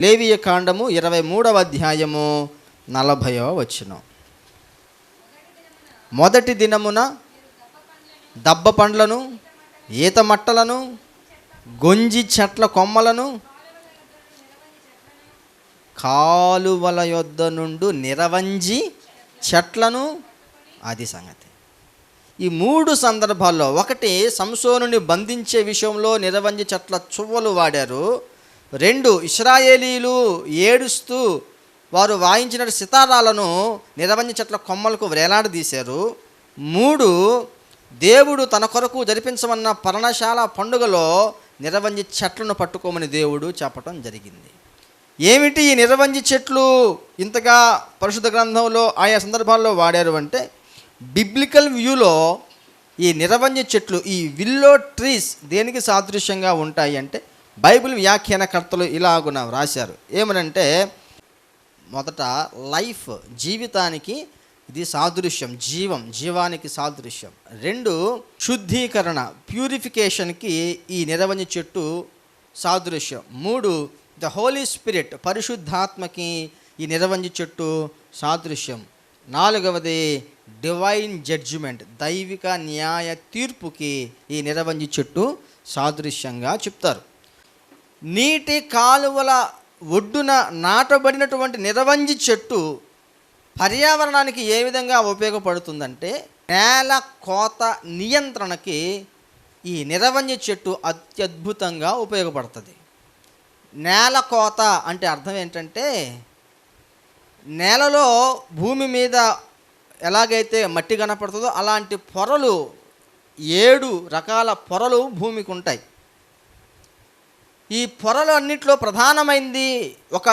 లేవియ కాండము 23వ అధ్యాయము 40వ వచనం. మొదటి దినమున దబ్బ పండ్లను, ఈత మట్టలను, గొంజి చెట్ల కొమ్మలను, కాలువల యొద్ద నుండి నిరవంజి చెట్లను, అది సంగతి. ఈ 3 సందర్భాల్లో, ఒకటి సంసోనుని బంధించే విషయంలో నిరవంజి చెట్ల చువ్వలు వాడారు. 2 ఇశ్రాయేలీలు ఏడుస్తూ వారు వాయించిన సితారాలను నిరవంజి చెట్ల కొమ్మలకు వేలాడదీశారు. 3 దేవుడు తన కొరకు జరిపించమన్న పర్ణశాల పండుగలో నిరవంజి చెట్లను పట్టుకోమని దేవుడు చెప్పటం జరిగింది. ఏమిటి ఈ నిరవంజి చెట్లు ఇంతగా పరిశుద్ధ గ్రంథంలో ఆయా సందర్భాల్లో వాడారు అంటే, బిబ్లికల్ వ్యూలో ఈ నిరవంజి చెట్లు, ఈ విల్లో ట్రీస్ దేనికి సాదృశ్యంగా ఉంటాయి అంటే, బైబిల్ వ్యాఖ్యానకర్తలు ఇలాగున రాశారు. ఏమనంటే, మొదట లైఫ్, జీవితానికి ఇది సాదృశ్యం, జీవానికి సాదృశ్యం. 2 శుద్ధీకరణ, ప్యూరిఫికేషన్కి ఈ నిరవంజి చెట్టు సాదృశ్యం. 3 ద హోలీ స్పిరిట్, పరిశుద్ధాత్మకి ఈ నిరవంజి చెట్టు సాదృశ్యం. 4వది డివైన్ జడ్జిమెంట్, దైవిక న్యాయ తీర్పుకి ఈ నిరవంజి చెట్టు సాదృశ్యంగా చెప్తారు. నీటి కాలువల ఒడ్డున నాటబడినటువంటి నిరవంజి చెట్టు పర్యావరణానికి ఏ విధంగా ఉపయోగపడుతుందంటే, నేల కోత నియంత్రణకి ఈ నిరవంజి చెట్టు అత్యద్భుతంగా ఉపయోగపడుతుంది. నేల కోత అంటే అర్థం ఏంటంటే, నేలలో భూమి మీద ఎలాగైతే మట్టి కనపడుతుందో అలాంటి పొరలు, 7 రకాల పొరలు భూమికి ఉంటాయి. ఈ పొరలు అన్నిట్లో ప్రధానమైంది, ఒక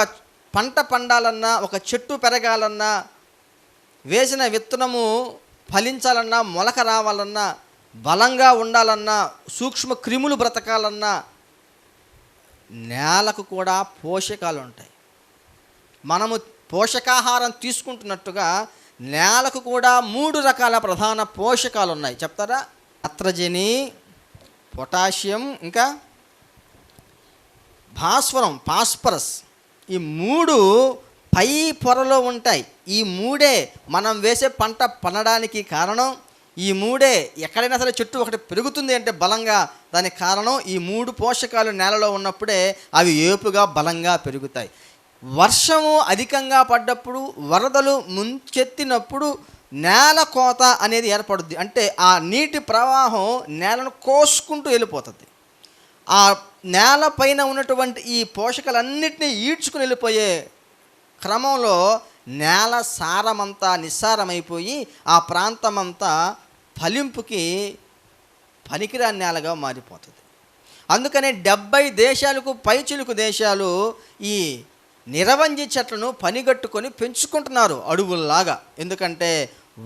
పంట పండాలన్నా, ఒక చెట్టు పెరగాలన్నా, వేసిన విత్తనము ఫలించాలన్నా, మొలక రావాలన్నా, బలంగా ఉండాలన్నా, సూక్ష్మ క్రిములు బ్రతకాలన్నా నేలకు కూడా పోషకాలు ఉంటాయి. మనము పోషకాహారం తీసుకుంటున్నట్టుగా నేలకు కూడా 3 రకాల ప్రధాన పోషకాలు ఉన్నాయి. చెప్తారా? నత్రజని, పొటాషియం, ఇంకా భాస్వరం, ఫాస్ఫరస్. ఈ 3 పై పొరలో ఉంటాయి. ఈ 3 మనం వేసే పంట పండడానికి కారణం. ఈ 3 ఎక్కడైనా సరే చెట్టు ఒకటి పెరుగుతుంది అంటే బలంగా, దానికి కారణం ఈ 3 పోషకాలు నేలలో ఉన్నప్పుడే అవి ఏపుగా బలంగా పెరుగుతాయి. వర్షము అధికంగా పడ్డప్పుడు, వరదలు ముంచెత్తినప్పుడు నేల కోత అనేది ఏర్పడుద్ది. అంటే ఆ నీటి ప్రవాహం నేలను కోసుకుంటూ వెళ్ళిపోతుంది. ఆ నేల పైన ఉన్నటువంటి ఈ పోషకాలన్నింటినీ ఈడ్చుకుని వెళ్ళిపోయే క్రమంలో నేల సారమంతా నిస్సారమైపోయి ఆ ప్రాంతమంతా ఫలింపుకి పనికిరాని నేలగా మారిపోతుంది. అందుకనే 70 దేశాలకు పైచిలుకు దేశాలు ఈ నిరవంజి చెట్లను పనిగట్టుకొని పెంచుకుంటున్నారు అడవుల్లాగా. ఎందుకంటే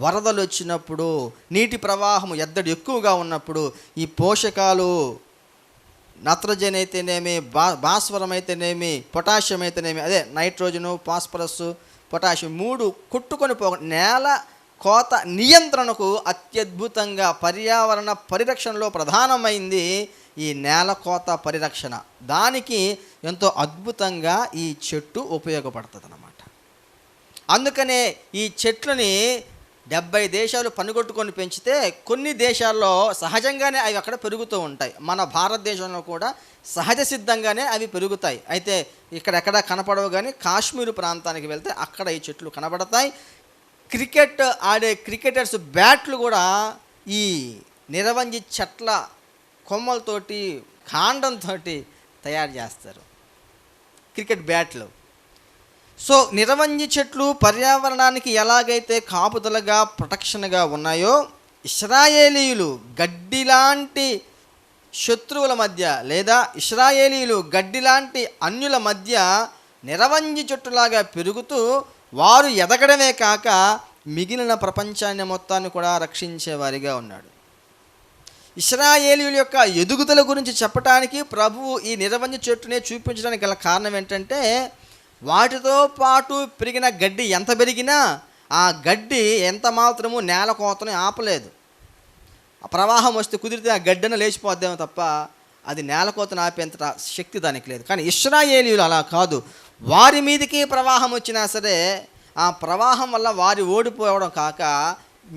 వరదలు వచ్చినప్పుడు, నీటి ప్రవాహం ఎద్దడి ఎక్కువగా ఉన్నప్పుడు ఈ పోషకాలు, నత్రజని అయితేనేమి, భాస్వరం అయితేనేమి, పొటాషియం అయితేనేమి, అదే నైట్రోజను, ఫాస్ఫరస్, పొటాషియం 3 కొట్టుకొని నేల కోత నియంత్రణకు అత్యద్భుతంగా పర్యావరణ పరిరక్షణలో ప్రధానమైంది ఈ నేల కోత పరిరక్షణ. దానికి ఎంతో అద్భుతంగా ఈ చెట్టు ఉపయోగపడుతుంది అన్నమాట. అందుకనే ఈ చెట్లని 70 దేశాలు పనిగొట్టుకొని పెంచితే, కొన్ని దేశాల్లో సహజంగానే అవి అక్కడ పెరుగుతూ ఉంటాయి. మన భారతదేశంలో కూడా సహజ సిద్ధంగానే అవి పెరుగుతాయి. అయితే ఇక్కడెక్కడ కనపడవు, కానీ కాశ్మీర్ ప్రాంతానికి వెళ్తే అక్కడ ఈ చెట్లు కనబడతాయి. క్రికెట్ ఆడే క్రికెటర్స్ బ్యాట్లు కూడా ఈ నిరవంజి చెట్ల కొమ్మలతోటి, కాండంతో తయారు చేస్తారు క్రికెట్ బ్యాట్లు. సో నిరవంజి చెట్లు పర్యావరణానికి ఎలాగైతే కాపుదలగా, ప్రొటెక్షన్గా ఉన్నాయో, ఇశ్రాయేలీయులు గడ్డిలాంటి శత్రువుల మధ్య, లేదా ఇశ్రాయేలీయులు గడ్డిలాంటి అన్యుల మధ్య నిరవంజి చెట్టులాగా పెరుగుతూ వారు ఎదగడమే కాక మిగిలిన ప్రపంచాన్ని మొత్తాన్ని కూడా రక్షించేవారిగా ఉన్నాడు. ఇశ్రాయేలీయుల యొక్క ఎదుగుదల గురించి చెప్పడానికి ప్రభువు ఈ నిరవంజి చెట్టునే చూపించడానికి గల కారణం ఏంటంటే, వాటితో పాటు పెరిగిన గడ్డి ఎంత పెరిగినా ఆ గడ్డి ఎంత మాత్రము నేల కోతను ఆపలేదు. ఆ ప్రవాహం వస్తే కుదిరితే ఆ గడ్డన లేచిపోద్దేమో తప్ప అది నేల కోతను ఆపేంత శక్తి దానికి లేదు. కానీ ఇశ్రాయేలీయులు అలా కాదు. వారి మీదకి ప్రవాహం వచ్చినా సరే ఆ ప్రవాహం వల్ల వారి ఓడిపోవడం కాక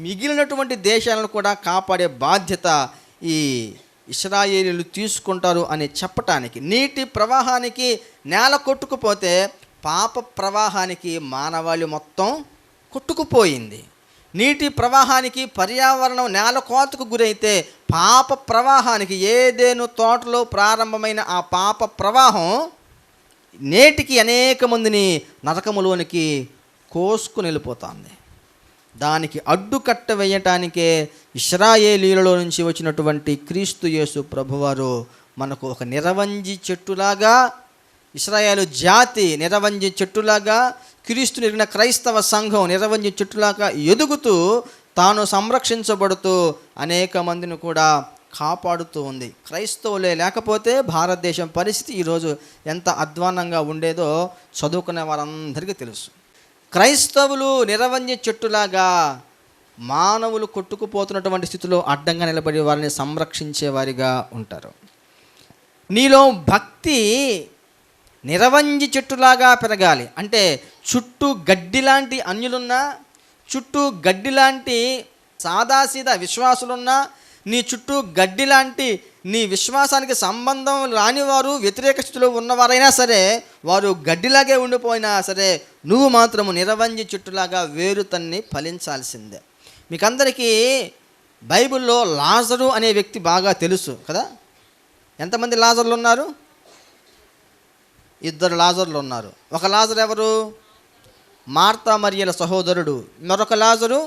మిగిలినటువంటి దేశాలను కూడా కాపాడే బాధ్యత ఈ ఇశ్రాయేలీయులు తీసుకుంటారు అని చెప్పటానికి, నీటి ప్రవాహానికి నేల కొట్టుకుపోతే పాప ప్రవాహానికి మానవాళి మొత్తం కొట్టుకుపోయింది. నీటి ప్రవాహానికి పర్యావరణం నేల కోతకు గురైతే పాప ప్రవాహానికి ఏదేను తోటలో ప్రారంభమైన ఆ పాప ప్రవాహం నేటికి అనేక మందిని నరకములోనికి కోసుకుని వెళ్ళిపోతుంది. దానికి అడ్డుకట్ట వేయటానికే ఇశ్రాయేలీయులలో నుంచి వచ్చినటువంటి క్రీస్తు యేసు ప్రభువారు మనకు ఒక నిరవంజి చెట్టులాగా, ఇశ్రాయేలు జాతి నిరవంజి చెట్టులాగా, క్రీస్తుని ఎరిగిన క్రైస్తవ సంఘం నిరవంజి చెట్టులాగా ఎదుగుతూ తాను సంరక్షించబడుతూ అనేక మందిని కూడా కాపాడుతూ ఉంది. క్రైస్తవులే లేకపోతే భారతదేశం పరిస్థితి ఈరోజు ఎంత అధ్వాన్నంగా ఉండేదో చదువుకునే వారందరికీ తెలుసు. క్రైస్తవులు నిరవంజి చెట్టులాగా మానవులు కొట్టుకుపోతున్నటువంటి స్థితిలో అడ్డంగా నిలబడి వారిని సంరక్షించే వారిగా ఉంటారు. నీలో భక్తి నిరవంజి చెట్టులాగా పెరగాలి. అంటే చుట్టూ గడ్డిలాంటి అన్యులున్నా, చుట్టూ గడ్డిలాంటి సాదాసీదా విశ్వాసులున్నా, నీ చుట్టూ గడ్డిలాంటి నీ విశ్వాసానికి సంబంధం రానివారు, వ్యతిరేక స్థితిలో ఉన్నవారైనా సరే, వారు గడ్డిలాగే ఉండిపోయినా సరే, నువ్వు మాత్రము నిరవంజి చెట్టులాగా వేరు తన్ని ఫలించాల్సిందే. మీకందరికీ బైబిల్లో లాజరు అనే వ్యక్తి బాగా తెలుసు కదా. ఎంతమంది లాజర్లు ఉన్నారు? 2 లాజర్లు ఉన్నారు. ఒక లాజరు ఎవరు? మార్తా మరియల సహోదరుడు. మరొక లాజరు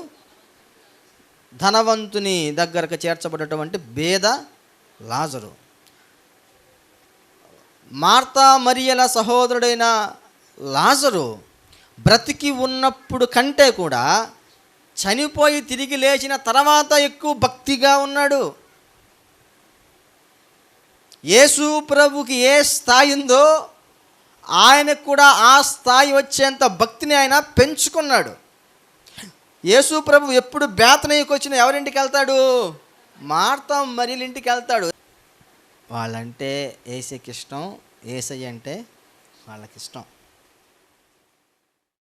ధనవంతుని దగ్గరకు చేర్చబడినటువంటి బేద లాజరు. మార్తా మరియల సహోదరుడైన లాజరు బ్రతికి ఉన్నప్పుడు కంటే కూడా చనిపోయి తిరిగి లేచిన తర్వాత ఎక్కువ భక్తిగా ఉన్నాడు. యేసు ప్రభుకి ఏ స్థాయి ఉందో ఆయనకు కూడా ఆ స్థాయి వచ్చేంత భక్తిని ఆయన పెంచుకున్నాడు. యేసు ప్రభు ఎప్పుడు బేతనీకి వచ్చిన ఎవరింటికి వెళ్తాడు? మార్తా మరియల ఇంటికి వెళ్తాడు. వాళ్ళంటే యేసుకి ఇష్టం, యేసయ్య అంటే వాళ్ళకి ఇష్టం.